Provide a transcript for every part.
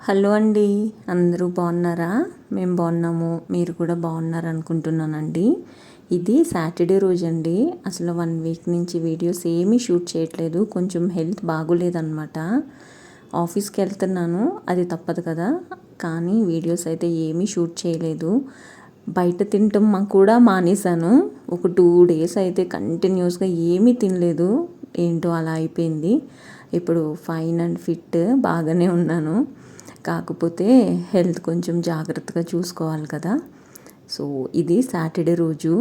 Hello అండి, అందరూ బాగున్నారా? మేము బాగున్నాము, మీరు కూడా బాగున్నారు అనుకుంటున్నానండి. ఇది సాటర్డే రోజు అండి. అసలు 1 వీక్ నుంచి వీడియోస్ ఏమీ షూట్ చేయట్లేదు. కొంచెం హెల్త్ బాగోలేదన్నమాట. ఆఫీస్కి వెళ్తున్నాను, అది తప్పదు కదా. కానీ వీడియోస్ అయితే ఏమీ షూట్ చేయలేదు. బయట తినటం కూడా మానేశాను. ఒక 2 days అయితే కంటిన్యూస్గా ఏమీ తినలేదు. ఏంటో అలా అయిపోయింది. ఇప్పుడు ఫైన్ అండ్ ఫిట్ బాగానే ఉన్నాను. కాకపోతే హెల్త్ కొంచెం జాగ్రత్తగా చూసుకోవాలి కదా. సో ఇది సాటర్డే రోజు.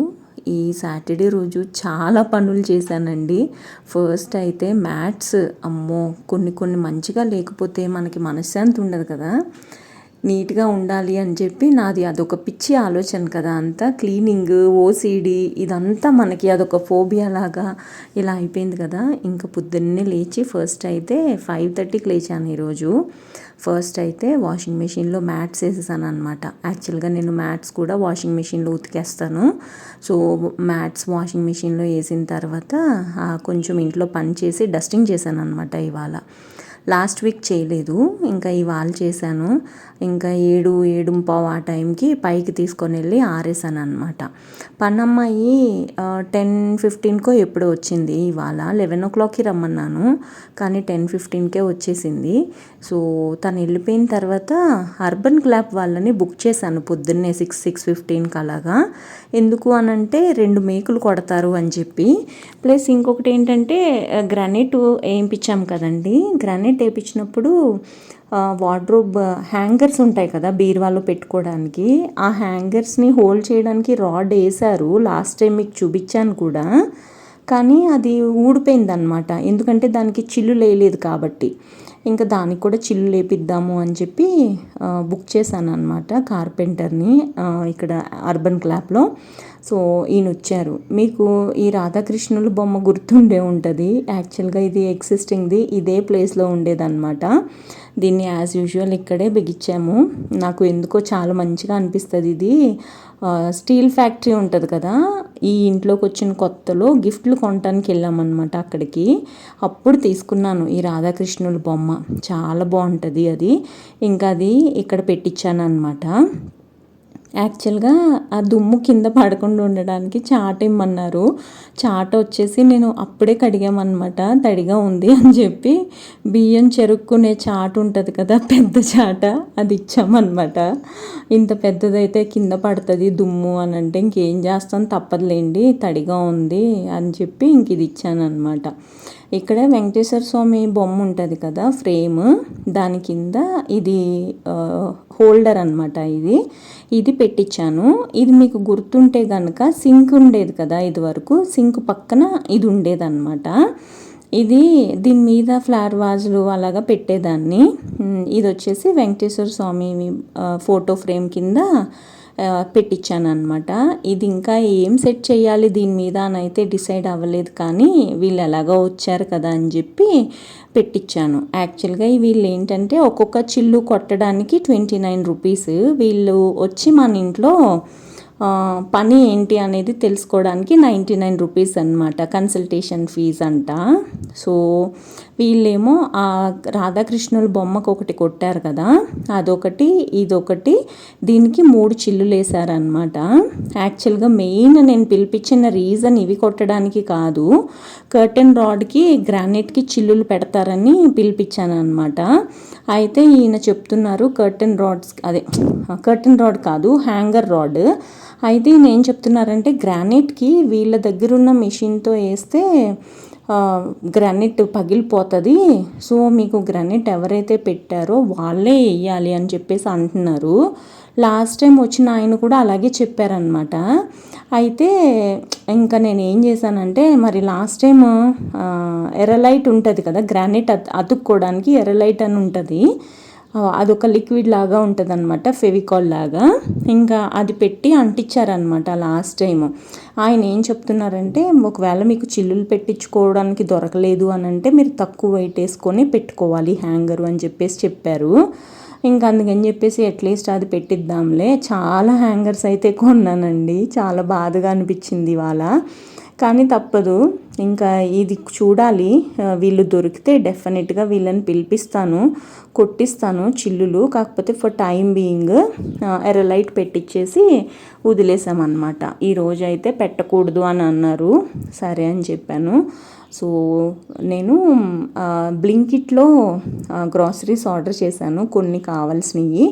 ఈ సాటర్డే రోజు చాలా పనులు చేశానండి. ఫస్ట్ అయితే మ్యాట్స్, అమ్మో, కొన్ని మంచిగా లేకపోతే మనకి మనశ్శాంతి ఉండదు కదా. నీట్గా ఉండాలి అని చెప్పి నాది అదొక పిచ్చి ఆలోచన కదా. అంతా క్లీనింగ్, ఓసిడి ఇదంతా మనకి అదొక ఫోబియా లాగా ఇలా అయిపోయింది కదా. ఇంకా పొద్దున్నే లేచి ఫస్ట్ అయితే 5:30కి లేచాను ఈరోజు. ఫస్ట్ అయితే వాషింగ్ మెషిన్లో మ్యాట్స్ వేసేసాను అనమాట. యాక్చువల్గా నేను మ్యాట్స్ కూడా వాషింగ్ మెషిన్లో ఉతికేస్తాను. సో మ్యాట్స్ వాషింగ్ మెషిన్లో వేసిన తర్వాత కొంచెం ఇంట్లో పని చేసి డస్టింగ్ చేశాను అనమాట. ఇవాళ లాస్ట్ వీక్ చేయలేదు, ఇంకా ఇవాళ చేశాను. ఇంకా 7-7:15 ఆ టైంకి పైకి తీసుకొని వెళ్ళి ఆరేసాను అనమాట. పనమ్మాయి 10:15కో ఎప్పుడో వచ్చింది. ఇవాళ 11 o'clockకి రమ్మన్నాను, కానీ 10:15కే వచ్చేసింది. సో తను వెళ్ళిపోయిన తర్వాత అర్బన్ క్లాప్ వాళ్ళని బుక్ చేశాను పొద్దున్నే 6-6:15కి అలాగా. ఎందుకు అనంటే 2 మేకులు కొడతారు అని చెప్పి, ప్లస్ ఇంకొకటి ఏంటంటే గ్రానైట్ వేయించాం కదండి. గ్రానైట్ వేయించినప్పుడు వార్డ్రోబ్ హ్యాంగర్స్ ఉంటాయి కదా బీరువాలో పెట్టుకోవడానికి, ఆ హ్యాంగర్స్ని హోల్డ్ చేయడానికి రాడ్ వేశారు. లాస్ట్ టైం మీకు చూపించాను కూడా, కానీ అది ఊడిపోయిందనమాట. ఎందుకంటే దానికి చిల్లు లేలేదు కాబట్టి. ఇంకా దానికి కూడా చిల్లు లేపిద్దాము అని చెప్పి బుక్ చేశాను అనమాట కార్పెంటర్ని ఇక్కడ అర్బన్ క్లాప్లో. సో ఈయన వచ్చారు. మీకు ఈ రాధాకృష్ణుల బొమ్మ గుర్తుండే ఉంటుంది. యాక్చువల్గా ఇది ఎగ్జిస్టింగ్ది ఇదే ప్లేస్లో ఉండేదన్నమాట. దీన్ని యాజ్ యూజువల్ ఇక్కడే బిగించాము. నాకు ఎందుకో చాలా మంచిగా అనిపిస్తుంది. ఇది స్టీల్ ఫ్యాక్టరీ ఉంటుంది కదా, ఈ ఇంట్లోకి వచ్చిన కొత్తలో గిఫ్ట్లు కొనడానికి వెళ్ళామన్నమాట అక్కడికి. అప్పుడు తీసుకున్నాను ఈ రాధాకృష్ణుల బొమ్మ. చాలా బాగుంటుంది అది. ఇంకా అది ఇక్కడ పెట్టించాను అనమాట. యాక్చువల్గా ఆ దుమ్ము కింద పడకుండా ఉండడానికి చాట ఇమ్మన్నారు. చాట వచ్చేసి నేను అప్పుడే కడిగామన్నమాట, తడిగా ఉంది అని చెప్పి బియ్యం చెరుక్కునే చాట ఉంటుంది కదా, పెద్ద చాట, అది ఇచ్చామన్నమాట. ఇంత పెద్దదైతే కింద పడుతుంది దుమ్ము అని అంటే ఇంకేం చేస్తాం, తప్పదులేండి, తడిగా ఉంది అని చెప్పి ఇంక ఇది ఇచ్చాను అనమాట. ఇక్కడ వెంకటేశ్వర స్వామి బొమ్మ ఉంటుంది కదా ఫ్రేమ్, దాని కింద ఇది హోల్డర్ అనమాట. ఇది పెట్టించాను. ఇది మీకు గుర్తుంటే కనుక సింక్ ఉండేది కదా, ఇది వరకు సింక్ పక్కన ఇది ఉండేదన్నమాట. దీని మీద ఫ్లవర్ వాజులు అలాగా పెట్టేదాన్ని. ఇది వచ్చేసి వెంకటేశ్వర స్వామి ఫోటో ఫ్రేమ్ కింద పెట్టించాను అనమాట. ఇది ఇంకా ఏం సెట్ చేయాలి దీని మీద అని అయితే డిసైడ్ అవ్వలేదు, కానీ వీళ్ళు ఎలాగో వచ్చారు కదా అని చెప్పి పెట్టించాను. యాక్చువల్గా వీళ్ళు ఏంటంటే ఒక్కొక్క చిల్లు కొట్టడానికి 29 rupees. వీళ్ళు వచ్చి మన ఇంట్లో పని ఏంటి అనేది తెలుసుకోవడానికి 99 rupees అనమాట కన్సల్టేషన్ ఫీజ్ అంట. సో వీళ్ళేమో ఆ రాధాకృష్ణుల బొమ్మకు ఒకటి కొట్టారు కదా, అదొకటి ఇదొకటి, దీనికి 3 చిల్లులు వేశారనమాట. యాక్చువల్గా మెయిన్ నేను పిలిపించిన రీజన్ ఇవి కొట్టడానికి కాదు, కర్టెన్ రాడ్కి గ్రానైట్కి చిల్లులు పెడతారని పిలిపించాను అనమాట. అయితే ఈయన చెప్తున్నారు కర్టెన్ రాడ్ కాదు, హ్యాంగర్ రాడ్. అయితే ఈయన ఏం చెప్తున్నారంటే గ్రానైట్కి వీళ్ళ దగ్గర ఉన్న మెషిన్తో వేస్తే గ్రానైట్ పగిలిపోతుంది, సో మీకు గ్రానైట్ ఎవరైతే పెట్టారో వాళ్ళే వేయాలి అని చెప్పేసి అంటున్నారు. లాస్ట్ టైం వచ్చిన ఆయన కూడా అలాగే చెప్పారనమాట. అయితే ఇంకా నేను ఏం చేశానంటే, మరి లాస్ట్ టైం ఎర్రలైట్ ఉంటుంది కదా గ్రానైట్ అతుక్కోవడానికి, ఎర్రలైట్ అని ఉంటుంది, అదొక లిక్విడ్ లాగా ఉంటుంది అనమాట, ఫెవికాల్ లాగా. ఇంకా అది పెట్టి అంటించారనమాట లాస్ట్ టైము. ఆయన ఏం చెప్తున్నారంటే ఒకవేళ మీకు చిల్లులు పెట్టించుకోవడానికి దొరకలేదు అని అంటే మీరు తక్కువ వెయిట్ వేసుకొని పెట్టుకోవాలి హ్యాంగరు అని చెప్పేసి చెప్పారు. ఇంకా అందుకని చెప్పేసి అట్లీస్ట్ అది పెట్టిద్దాంలే. చాలా హ్యాంగర్స్ అయితే కొన్నానండి, చాలా బాధగా అనిపించింది ఇవాళ, కానీ తప్పదు. ఇంకా ఇది చూడాలి, వీళ్ళు దొరికితే డెఫినెట్గా వీళ్ళని పిలిపిస్తాను, కొట్టిస్తాను చిల్లులు. కాకపోతే ఫర్ టైం బీయింగ్ ఎర్రలైట్ పెట్టించేసి వదిలేసామన్నమాట. ఈరోజు అయితే పెట్టకూడదు అని అన్నారు, సరే అని చెప్పాను. సో నేను బ్లింకిట్లో గ్రాసరీస్ ఆర్డర్ చేశాను, కొన్ని కావాల్సినవి.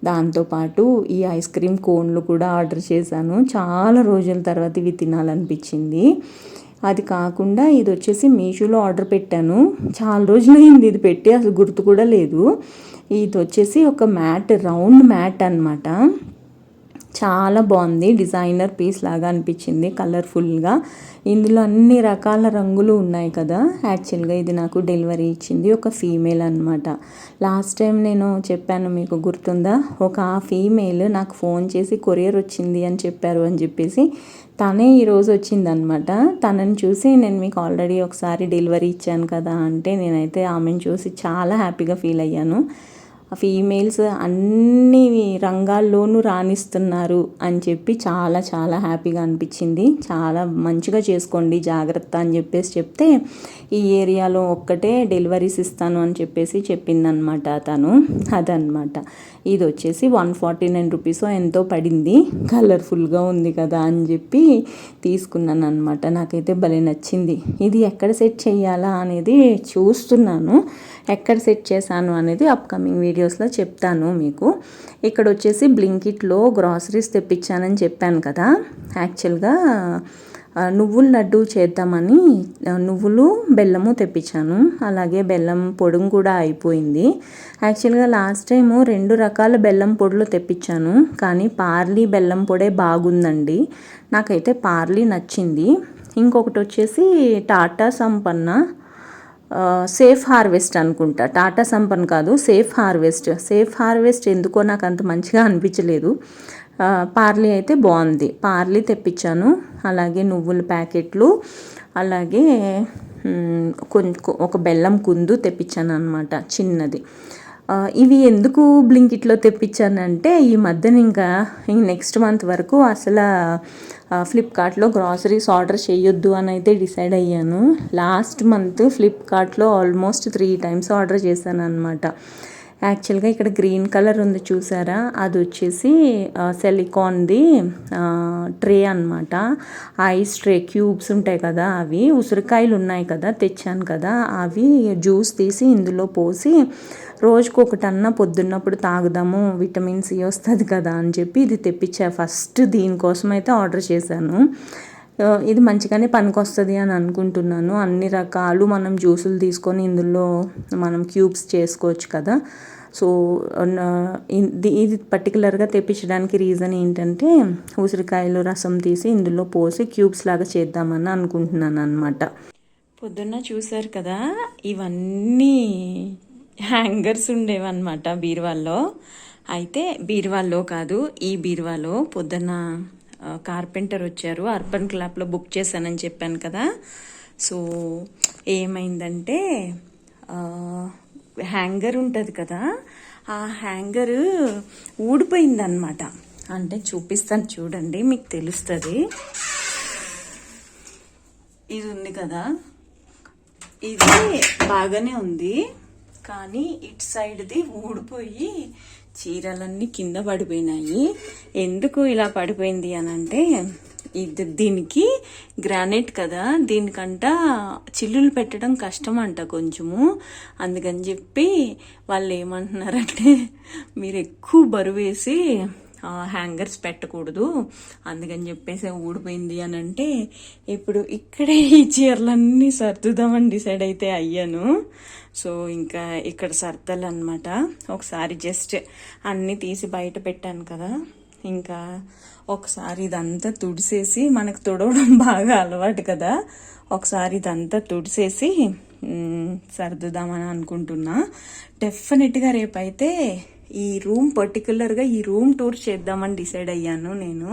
దాంతోపాటు ఈ ఐస్ క్రీమ్ కోన్లు కూడా ఆర్డర్ చేశాను. చాలా రోజుల తర్వాత ఇవి తినాలనిపించింది. అది కాకుండా ఇది వచ్చేసి మీషోలో ఆర్డర్ పెట్టాను. చాలా రోజులైంది ఇది పెట్టి, అసలు గుర్తు కూడా లేదు. ఇది వచ్చేసి ఒక మ్యాట్, రౌండ్ మ్యాట్ అనమాట. చాలా బాగుంది, డిజైనర్ పీస్ లాగా అనిపించింది, కలర్ఫుల్గా. ఇందులో అన్ని రకాల రంగులు ఉన్నాయి కదా. యాక్చువల్గా ఇది నాకు డెలివరీ ఇచ్చింది ఒక ఫీమేల్ అనమాట. లాస్ట్ టైం నేను చెప్పాను, మీకు గుర్తుందా, ఒక ఫీమేల్ నాకు ఫోన్ చేసి కొరియర్ వచ్చింది అని చెప్పారు అని చెప్పేసి, తనే ఈరోజు వచ్చిందనమాట. తనని చూసి నేను మీకు ఆల్రెడీ ఒకసారి డెలివరీ ఇచ్చాను కదా అంటే, నేనైతే ఆమెను చూసి చాలా హ్యాపీగా ఫీల్ అయ్యాను. ఫీమేల్స్ అన్ని రంగాల్లోనూ రాణిస్తున్నారు అని చెప్పి చాలా చాలా హ్యాపీగా అనిపించింది. చాలా మంచిగా చేసుకోండి, జాగ్రత్త అని చెప్పేసి చెప్తే, ఈ ఏరియాలో ఒక్కటే డెలివరీస్ ఇస్తాను అని చెప్పేసి చెప్పిందనమాట తను. అదనమాట. ఇది వచ్చేసి 149 రూపీస్ ఎంతో పడింది. కలర్ఫుల్గా ఉంది కదా అని చెప్పి తీసుకున్నాను అనమాట. నాకైతే భలే నచ్చింది. ఇది ఎక్కడ సెట్ చేయాలా అనేది చూస్తున్నాను. ఎక్కడ సెట్ చేశాను అనేది అప్కమింగ్ వీడియోస్లో చెప్తాను మీకు. ఇక్కడ వచ్చేసి బ్లింకిట్లో గ్రాసరీస్ తెప్పించానని చెప్పాను కదా. యాక్చువల్గా నువ్వుల లడ్డు చేద్దామని నువ్వులు బెల్లము తెప్పించాను. అలాగే బెల్లం పొడుం కూడా అయిపోయింది. యాక్చువల్గా లాస్ట్ టైము 2 రకాల బెల్లం పొడులు తెప్పించాను, కానీ పార్లీ బెల్లం పొడే బాగుందండి. నాకైతే పార్లీ నచ్చింది. ఇంకొకటి వచ్చేసి టాటా సంపన్న సేఫ్ హార్వెస్ట్ అనుకుంటా, టాటా సంపన్ కాదు, సేఫ్ హార్వెస్ట్ ఎందుకో నాకు అంత మంచిగా అనిపించలేదు. పార్లీ అయితే బాగుంది, పార్లీ తెప్పించాను. అలాగే నువ్వుల ప్యాకెట్లు, అలాగే ఒక బెల్లం కుందు తెప్పించాను అనమాట, చిన్నది. ఇవి ఎందుకు బ్లింకిట్లో తెప్పించానంటే, ఈ మధ్యన ఇంకా నెక్స్ట్ మంత్ వరకు అసలు ఫ్లిప్కార్ట్లో గ్రాసరీస్ ఆర్డర్ చేయొద్దు అని అయితే డిసైడ్ అయ్యాను. లాస్ట్ మంత్ ఫ్లిప్కార్ట్లో ఆల్మోస్ట్ 3 టైమ్స్ ఆర్డర్ చేశాను అనమాట. యాక్చువల్గా ఇక్కడ గ్రీన్ కలర్ ఉంది చూసారా, అది వచ్చేసి సిలికాన్ది ట్రే అనమాట. ఐస్ ట్రే క్యూబ్స్ ఉంటాయి కదా, అవి ఉసిరికాయలు ఉన్నాయి కదా తెచ్చాను కదా, అవి జ్యూస్ తీసి ఇందులో పోసి రోజుకు ఒకటన్నా పొద్దున్నప్పుడు తాగుదాము, విటమిన్ సి వస్తుంది కదా అని చెప్పి ఇది తెప్పించా. ఫస్ట్ దీనికోసం అయితే ఆర్డర్ చేశాను. ఇది మంచిగానే పనికొస్తుంది అని అనుకుంటున్నాను. అన్ని రకాలు మనం జ్యూసులు తీసుకొని ఇందులో మనం క్యూబ్స్ చేసుకోవచ్చు కదా. సో ఇది పర్టికులర్గా తెప్పించడానికి రీజన్ ఏంటంటే, ఉసిరికాయలు రసం తీసి ఇందులో పోసి క్యూబ్స్ లాగా చేద్దామని అనుకుంటున్నాను అనమాట. పొద్దున్న చూసారు కదా, ఇవన్నీ హ్యాంగర్స్ ఉండేవన్నమాట బీరువాల్లో. అయితే బీరువాల్లో కాదు, ఈ బీరువాలో పొద్దున్న కార్పెంటర్ వచ్చారు, అర్బన్ క్లాప్లో బుక్ చేశానని చెప్పాను కదా. సో ఏమైందంటే, హ్యాంగర్ ఉంటుంది కదా, ఆ హ్యాంగర్ ఊడిపోయిందన్నమాట. అంటే చూపిస్తాను చూడండి, మీకు తెలుస్తుంది. ఇది ఉంది కదా, ఇది బాగానే ఉంది, కానీ ఇటు సైడ్ది ఊడిపోయి చీరలన్నీ కింద పడిపోయినాయి. ఎందుకు ఇలా పడిపోయింది అని అంటే, దీనికి గ్రానైట్ కదా, దీనికంట చిల్లులు పెట్టడం కష్టం అంట కొంచెము. అందుకని చెప్పి వాళ్ళు ఏమంటున్నారంటే, మీరు ఎక్కువ బరువు వేసి హ్యాంగర్స్ పెట్టకూడదు, అందుకని చెప్పేసి ఊడిపోయింది అని అంటే, ఇప్పుడు ఇక్కడే ఈ చీరలన్నీ సర్దుదామని డిసైడ్ అయితే అయ్యాను. సో ఇంకా ఇక్కడ సర్దాలన్నమాట. ఒకసారి జస్ట్ అన్నీ తీసి బయట పెట్టాను కదా, ఇంకా ఒకసారి ఇదంతా తుడిసేసి, మనకు తుడవడం బాగా అలవాటు కదా, ఒకసారి ఇదంతా తుడిసేసి సర్దుదామని అనుకుంటున్నా. డెఫినెట్గా రేపైతే ఈ రూమ్ పర్టికులర్గా ఈ రూమ్ టూర్ చేద్దామని డిసైడ్ అయ్యాను నేను.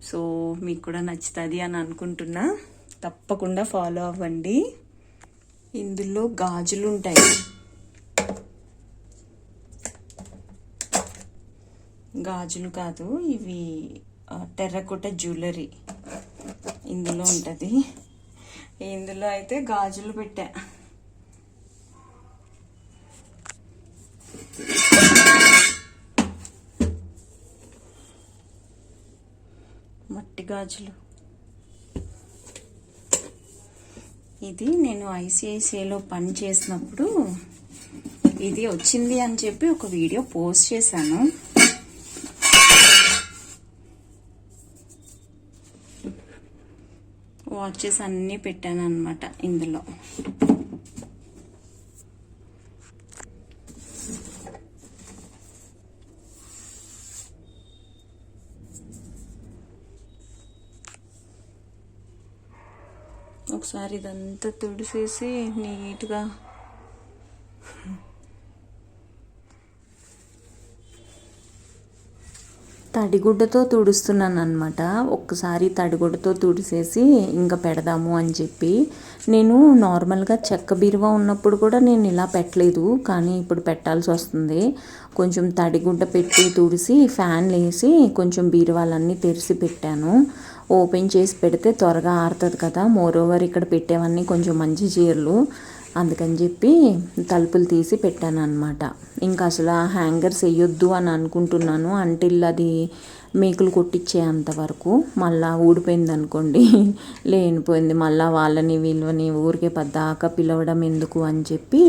సో మీకు కూడా నచ్చుతుంది అని అనుకుంటున్నా, తప్పకుండా ఫాలో అవ్వండి. ఇందులో గాజులు ఉంటాయి, గాజులు కాదు ఇవి, టెర్రకోట జ్యువెలరీ ఇందులో ఉంటుంది. ఇందులో అయితే గాజులు పెట్టా. మట్టి గాజులు. ఇది నేను ఐసిఐసిఐలో పని చేసినప్పుడు ఇది వచ్చింది అని చెప్పి ఒక వీడియో పోస్ట్ చేశాను. వాచెస్ అన్నీ పెట్టాను అన్నమాట ఇందులో. ఒకసారి ఇదంతా తుడిసేసి నీట్గా తడిగుడ్డతో తుడుస్తున్నాను అనమాట. ఒక్కసారి తడిగుడ్డతో తుడిసేసి ఇంకా పెడదాము అని చెప్పి. నేను నార్మల్గా చెక్క బీరువా ఉన్నప్పుడు కూడా నేను ఇలా పెట్టలేదు, కానీ ఇప్పుడు పెట్టాల్సి వస్తుంది. కొంచెం తడిగుడ్డ పెట్టి తుడిసి ఫ్యాన్లు వేసి కొంచెం బీరువాలన్నీ తెరిచి పెట్టాను. ఓపెన్ చేసి పెడితే త్వరగా ఆరుతుంది కదా. మోరోవర్ ఇక్కడ పెట్టేవన్నీ కొంచెం మంచి చీరలు, అందుకని చెప్పి తలుపులు తీసి పెట్టాను అనమాట. ఇంకా అసలు హ్యాంగర్స్ వేయొద్దు అని అనుకుంటున్నాను అంటిల్ అది మేకులు కొట్టించే అంతవరకు. మళ్ళీ ఊడిపోయింది అనుకోండి, లేనిపోయింది, మళ్ళీ వాళ్ళని వీళ్ళని ఊరికే పద్దాక పిలవడం ఎందుకు అని చెప్పి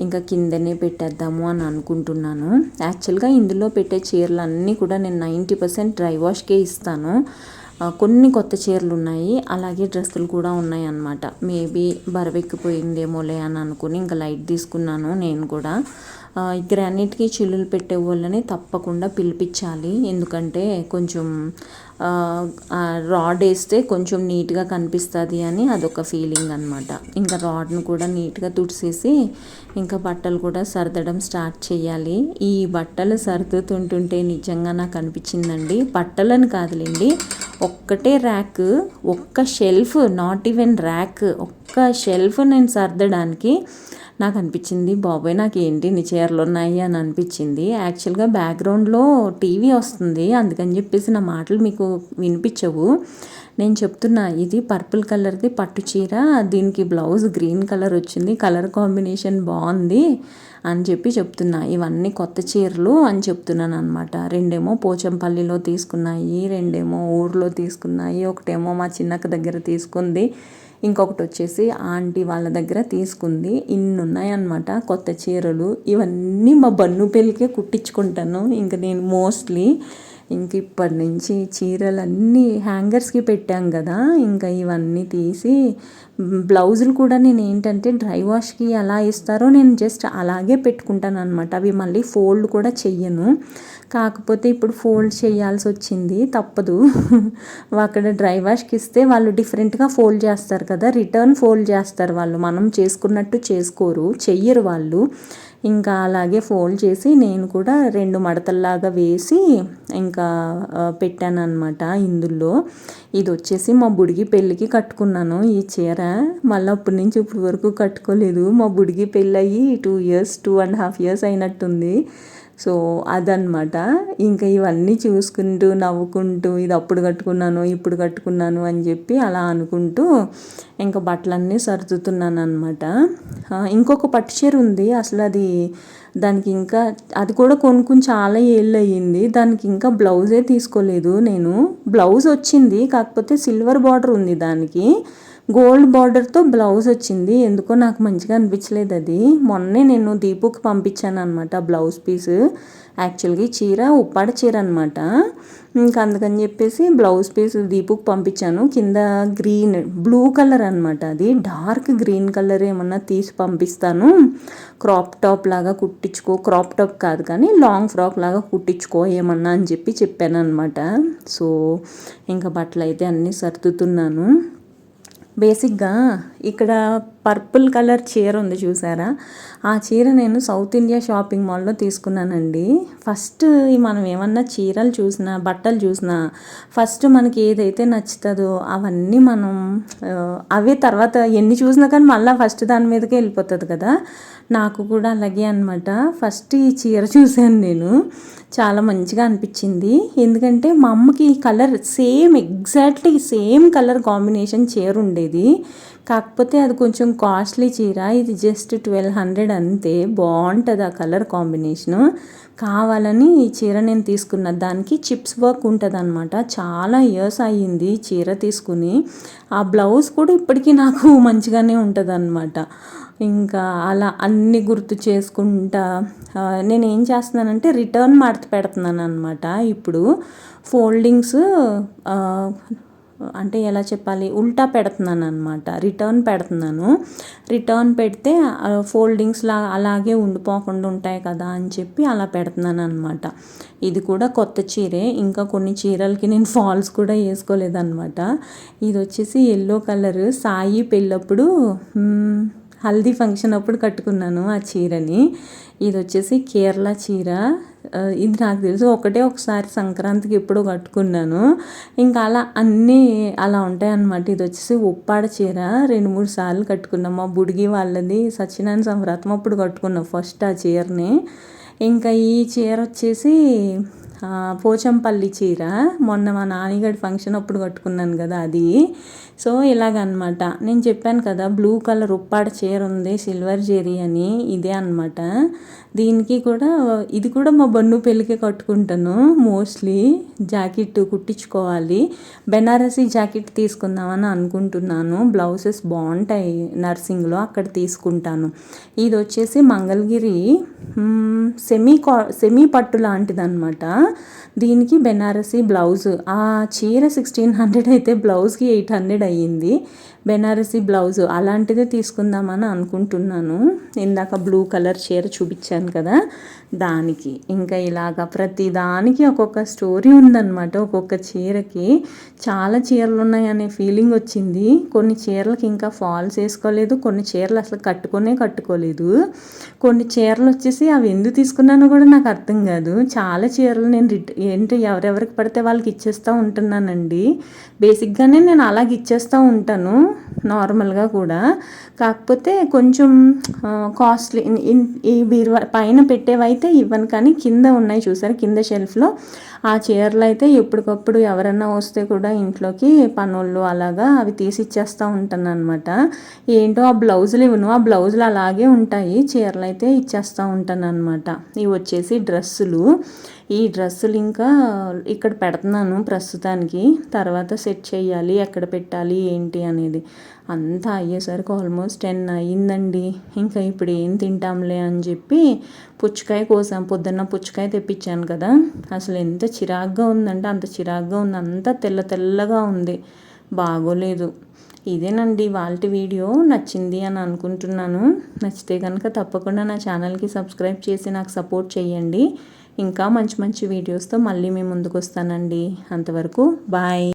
ఇంకా కిందనే పెట్టేద్దాము అని అనుకుంటున్నాను. యాక్చువల్గా ఇందులో పెట్టే చీరలు అన్నీ కూడా నేను 90% డ్రై వాష్కే ఇస్తాను. కొన్ని కొత్త చీరలు ఉన్నాయి, అలాగే డ్రెస్సులు కూడా ఉన్నాయి అన్నమాట. మేబీ బరువెక్కిపోయిందేమోలే అని అనుకుని ఇంకా లైట్ తీసుకున్నాను నేను కూడా. గ్రానైట్కి చిల్లులు పెట్టే వాళ్ళని తప్పకుండా పిలిపించాలి, ఎందుకంటే కొంచెం రాడ్ వేస్తే కొంచెం నీట్గా కనిపిస్తుంది అని అదొక ఫీలింగ్ అనమాట. ఇంకా రాడ్ను కూడా నీట్గా తుడిసేసి ఇంకా బట్టలు కూడా సర్దడం స్టార్ట్ చేయాలి. ఈ బట్టలు సర్దుతుంటుంటే నిజంగా నాకు అనిపించిందండి, బట్టలని కాదులేండి, ఒక్కటే ర్యాక్, ఒక్క షెల్ఫ్, నాట్ ఈవెన్ ర్యాక్, ఒక్క షెల్ఫ్ నేను సర్దడానికి నాకు అనిపించింది, బాబోయ్ నాకు ఏంటి ఇన్ని చీరలు ఉన్నాయి అని అనిపించింది. యాక్చువల్గా బ్యాక్గ్రౌండ్లో టీవీ వస్తుంది, అందుకని చెప్పేసి నా మాటలు మీకు వినిపించవు. నేను చెప్తున్నా, ఇది పర్పుల్ కలర్ది పట్టు చీర, దీనికి బ్లౌజ్ గ్రీన్ కలర్ వచ్చింది, కలర్ కాంబినేషన్ బాగుంది అని చెప్పి చెప్తున్నా. ఇవన్నీ కొత్త చీరలు అని చెప్తున్నాను అనమాట. రెండేమో పోచంపల్లిలో తీసుకున్నాయి, రెండేమో ఊర్లో తీసుకున్నాయి, ఒకటేమో మా చిన్నక్క దగ్గర తీసుకుంది, ఇంకొకటి వచ్చేసి ఆంటీ వాళ్ళ దగ్గర తీసుకుంది. ఇన్ని ఉన్నాయన్నమాట కొత్త చీరలు. ఇవన్నీ మా బన్ను పెళ్ళికే కుట్టించుకుంటాను ఇంకా నేను మోస్ట్లీ. ఇంక ఇప్పటి నుంచి చీరలన్నీ హ్యాంగర్స్కి పెట్టాం కదా, ఇంకా ఇవన్నీ తీసి బ్లౌజులు కూడా నేను ఏంటంటే డ్రై వాష్కి ఎలా ఇస్తారో నేను జస్ట్ అలాగే పెట్టుకుంటాను అనమాట. అవి మళ్ళీ ఫోల్డ్ కూడా చెయ్యను, కాకపోతే ఇప్పుడు ఫోల్డ్ చేయాల్సి వచ్చింది, తప్పదు. అక్కడ డ్రై వాష్కి ఇస్తే వాళ్ళు డిఫరెంట్గా ఫోల్డ్ చేస్తారు కదా, రిటర్న్ ఫోల్డ్ చేస్తారు వాళ్ళు, మనం చేసుకున్నట్టు చేసుకోరు, చెయ్యరు వాళ్ళు. ఇంకా అలాగే ఫోల్డ్ చేసి నేను కూడా 2 మడతల్లాగా వేసి ఇంకా పెట్టాను అనమాట ఇందులో. ఇది వచ్చేసి మా బుడిగి పెళ్ళికి కట్టుకున్నాను ఈ చీర. మళ్ళీ అప్పటి నుంచి ఇప్పటి వరకు కట్టుకోలేదు. మా బుడిగి పెళ్ళి అయ్యి 2.5 years అయినట్టుంది. సో అదనమాట. ఇంకా ఇవన్నీ చూసుకుంటూ నవ్వుకుంటూ ఇది అప్పుడు కట్టుకున్నాను ఇప్పుడు కట్టుకున్నాను అని చెప్పి అలా అనుకుంటూ ఇంకా బట్టలన్నీ సర్దుతున్నాను అనమాట. ఇంకొక పట్టు చీర ఉంది, అసలు దానికి ఇంకా అది కూడా కొనుక్కుని చాలా ఏళ్ళు అయ్యింది, దానికి ఇంకా బ్లౌజే తీసుకోలేదు నేను. బ్లౌజ్ వచ్చింది, కాకపోతే సిల్వర్ బార్డర్ ఉంది దానికి, గోల్డ్ బార్డర్తో బ్లౌజ్ వచ్చింది. ఎందుకో నాకు మంచిగా అనిపించలేదు అది. మొన్నే నేను దీపుకి పంపించాను అనమాట బ్లౌజ్ పీస్. యాక్చువల్గా చీర ఉప్పాడ చీర అనమాట, ఇంకా అందుకని చెప్పేసి బ్లౌజ్ పీస్ దీపుకి పంపించాను. కింద బ్లూ కలర్ అనమాట, అది డార్క్ గ్రీన్ కలర్ ఏమన్నా తీసి పంపిస్తాను, క్రాప్ టాప్ లాగా కుట్టించుకో, క్రాప్ టాప్ కాదు కానీ లాంగ్ ఫ్రాక్ లాగా కుట్టించుకో ఏమన్నా అని చెప్పాను అనమాట. సో ఇంకా బట్టలు అయితే అన్నీ సర్దుతున్నాను. బేసిక్గా ఇక్కడ పర్పుల్ కలర్ చీర ఉంది చూసారా, ఆ చీర నేను సౌత్ ఇండియా షాపింగ్ మాల్లో తీసుకున్నానండి. ఫస్ట్ మనం ఏమన్నా చీరలు చూసినా బట్టలు చూసినా ఫస్ట్ మనకి ఏదైతే నచ్చుతుందో అవన్నీ మనం అవే తర్వాత ఎన్ని చూసినా కానీ మళ్ళీ ఫస్ట్ దాని మీదకే వెళ్ళిపోతుంది కదా. నాకు కూడా అలాగే అనమాట. ఫస్ట్ ఈ చీర చూశాను నేను, చాలా మంచిగా అనిపించింది. ఎందుకంటే మా అమ్మకి ఈ colour exactly same colour combination చీర ఉండేది. కాకపోతే అది కొంచెం కాస్ట్లీ చీర, ఇది జస్ట్ 1200 అంతే. బాగుంటుంది ఆ కలర్ కాంబినేషను. కావాలని ఈ చీర నేను తీసుకున్న. దానికి చిప్స్ వర్క్ ఉంటుంది అనమాట. చాలా ఇయర్స్ అయ్యింది చీర తీసుకుని. ఆ బ్లౌజ్ కూడా ఇప్పటికీ నాకు మంచిగానే ఉంటుంది అనమాట. ఇంకా అలా అన్నీ గుర్తు చేసుకుంటా నేనేం చేస్తున్నానంటే రిటర్న్ మడత పెడుతున్నాను అనమాట. ఇప్పుడు ఫోల్డింగ్స్ అంటే ఎలా చెప్పాలి, ఉల్టా పెడుతున్నాను అనమాట. రిటర్న్ పెడుతున్నాను. రిటర్న్ పెడితే ఫోల్డింగ్స్లా అలాగే ఉండిపోకుండా ఉంటాయి కదా అని చెప్పి అలా పెడుతున్నాను అనమాట. ఇది కూడా కొత్త చీరే. ఇంకా కొన్ని చీరలకి నేను ఫాల్స్ కూడా వేసుకోలేదన్నమాట. ఇది వచ్చేసి ఎల్లో కలర్. సాయి పెళ్ళప్పుడు హల్దీ ఫంక్షన్ అప్పుడు కట్టుకున్నాను ఆ చీరని. ఇది వచ్చేసి కేరళ చీర. ఇది నాకు తెలుసు ఒకసారి సంక్రాంతికి ఎప్పుడో కట్టుకున్నాను. ఇంకా అలా అన్నీ అలా ఉంటాయి అన్నమాట. ఇది వచ్చేసి ఉప్పాడ చీర. 2-3 సార్లు కట్టుకున్నాం. మా బుడిగి వాళ్ళది సత్యనారాయణ సంవ్రతం అప్పుడు కట్టుకున్నాం ఫస్ట్ ఆ చీరని. ఇంకా ఈ చీర వచ్చేసి పోచంపల్లి చీర. మొన్న మా నాన్నగారి ఫంక్షన్ అప్పుడు కట్టుకున్నాను కదా అది. సో ఇలాగనమాట. నేను చెప్పాను కదా బ్లూ కలర్ ఉప్పాడ చీర ఉంది సిల్వర్ జెరీ అని, ఇదే అనమాట. దీనికి కూడా ఇది కూడా మా బన్ను పెళ్ళికే కట్టుకుంటాను మోస్ట్లీ. జాకెట్ కుట్టించుకోవాలి. బెనారసీ జాకెట్ తీసుకుందామని అనుకుంటున్నాను. బ్లౌజెస్ బాగుంటాయి నర్సింగ్లో, అక్కడ తీసుకుంటాను. ఇది వచ్చేసి మంగళగిరి సెమీ పట్టు లాంటిది అనమాట. దీనికి బెనారసీ బ్లౌజ్. ఆ చీర 1600 అయితే బ్లౌజ్కి 800 అయ్యింది. బెనారసీ బ్లౌజ్ అలాంటిదే తీసుకుందామని అనుకుంటున్నాను. ఇందాక బ్లూ కలర్ చీర చూపించాను కదా దానికి. ఇంకా ఇలాగ ప్రతి దానికి ఒక్కొక్క స్టోరీ ఉందన్నమాట. ఒక్కొక్క చీరకి చాలా చీరలు ఉన్నాయనే ఫీలింగ్ వచ్చింది. కొన్ని చీరలకి ఇంకా ఫాల్స్ వేసుకోలేదు, కొన్ని చీరలు అసలు కట్టుకోలేదు. కొన్ని చీరలు వచ్చేసి అవి ఎందుకు తీసుకున్నానో కూడా నాకు అర్థం కాదు. చాలా చీరలు నేను ఎవరెవరికి పడితే వాళ్ళకి ఇచ్చేస్తూ ఉంటున్నానండి. బేసిక్గానే నేను అలాగే ఇచ్చేస్తూ ఉంటాను నార్మల్గా కూడా. కాకపోతే కొంచెం కాస్ట్లీ ఈ బీరువా పైన పెట్టేవైతే ఇవ్వను, కానీ కింద ఉన్నాయి చూసారు కింద షెల్ఫ్లో ఆ చీరలు అయితే ఎప్పటికప్పుడు ఎవరన్నా వస్తే కూడా ఇంట్లోకి పనోళ్ళు అలాగా అవి తీసి ఇచ్చేస్తూ ఉంటాను అనమాట. ఏంటో ఆ బ్లౌజులు ఇవ్వను, ఆ బ్లౌజులు అలాగే ఉంటాయి, చీరలు అయితే ఇచ్చేస్తూ ఉంటాను అనమాట. ఇవి వచ్చేసి డ్రెస్సులు. ఈ డ్రెస్సులు ఇంకా ఇక్కడ పెడుతున్నాను ప్రస్తుతానికి. తర్వాత సెట్ చేయాలి ఎక్కడ పెట్టాలి ఏంటి అనేది. అంతా అయ్యేసరికి ఆల్మోస్ట్ 10 అయ్యిందండి. ఇంకా ఇప్పుడు ఏం తింటాంలే అని చెప్పి పుచ్చకాయ కోసాం. పొద్దున్న పుచ్చకాయ తెప్పించాను కదా, అసలు ఎంత చిరాగ్గా ఉందంటే అంత చిరాగ్గా ఉంది. అంతా తెల్లగా ఉంది, బాగోలేదు. ఇదేనండి వాళ్ళ వీడియో. నచ్చింది అని అనుకుంటున్నాను. నచ్చితే కనుక తప్పకుండా నా ఛానల్కి సబ్స్క్రైబ్ చేసి నాకు సపోర్ట్ చేయండి. ఇంకా మంచి వీడియోస్తో మళ్ళీ మేము ముందుకు వస్తానండి. అంతవరకు బాయ్.